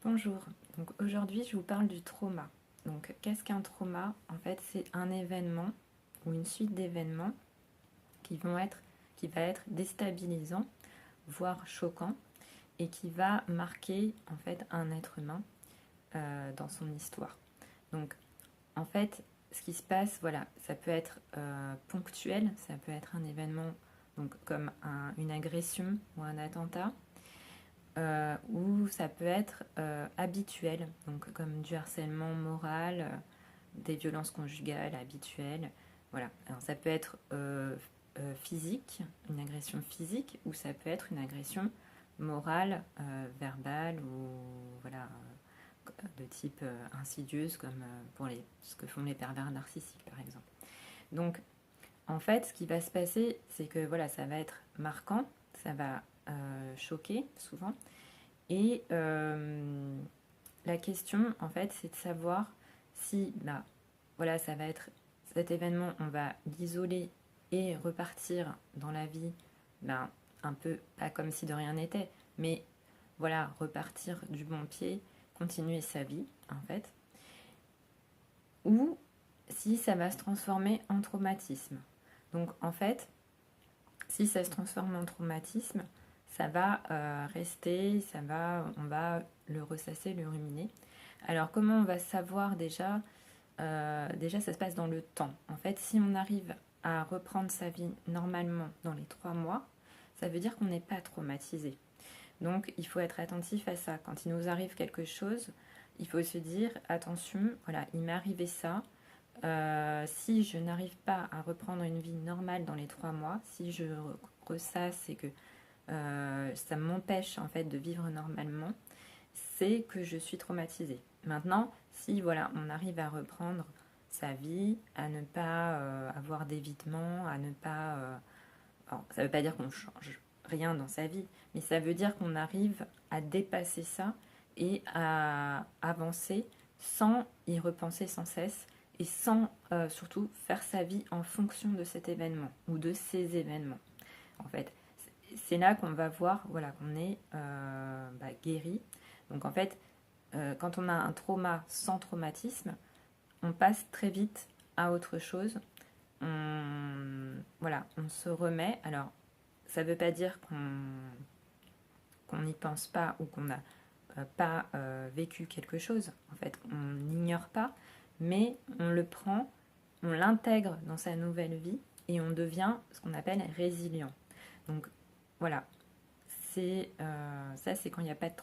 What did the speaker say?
Bonjour, donc aujourd'hui je vous parle du trauma. Donc qu'est-ce qu'un trauma? En fait c'est un événement ou une suite d'événements qui va être déstabilisant, voire choquant, et qui va marquer en fait un être humain dans son histoire. Donc en fait ce qui se passe, voilà, ça peut être ponctuel, ça peut être un événement donc comme une agression ou un attentat. Ou ça peut être habituel, donc comme du harcèlement moral, des violences conjugales habituelles. Voilà. Alors, ça peut être physique, une agression physique, ou ça peut être une agression morale, verbale, ou voilà, de type insidieuse, comme pour ce que font les pervers narcissiques, par exemple. Donc, en fait, ce qui va se passer, c'est que voilà, ça va être marquant, ça va choquer souvent, et la question, en fait, c'est de savoir si, bah, voilà, ça va être cet événement, on va l'isoler et repartir dans la vie, ben, un peu, pas comme si de rien n'était, mais voilà, repartir du bon pied, continuer sa vie, en fait. Ou si ça va se transformer en traumatisme. Donc, en fait, si ça se transforme en traumatisme, ça va rester, on va le ressasser, le ruminer. Alors comment on va savoir déjà? Déjà ça se passe dans le temps. En fait, si on arrive à reprendre sa vie normalement dans les 3 mois, ça veut dire qu'on n'est pas traumatisé. Donc il faut être attentif à ça. Quand il nous arrive quelque chose, il faut se dire attention, voilà, il m'est arrivé ça. Si je n'arrive pas à reprendre une vie normale dans les 3 mois, si je ressasse et que ça m'empêche en fait de vivre normalement, c'est que je suis traumatisée. Maintenant, si voilà, on arrive à reprendre sa vie, à ne pas avoir d'évitement, à ne pas... alors, ça ne veut pas dire qu'on change rien dans sa vie, mais ça veut dire qu'on arrive à dépasser ça et à avancer sans y repenser sans cesse et sans surtout faire sa vie en fonction de cet événement ou de ces événements. En fait, c'est là qu'on va voir voilà, qu'on est guéri. Donc en fait, quand on a un trauma sans traumatisme, on passe très vite à autre chose. Voilà, on se remet. Alors, ça ne veut pas dire qu'on n'y pense pas ou qu'on n'a pas vécu quelque chose. En fait, on n'ignore pas, mais on le prend, on l'intègre dans sa nouvelle vie et on devient ce qu'on appelle résilient. Donc voilà, ça c'est quand il n'y a pas de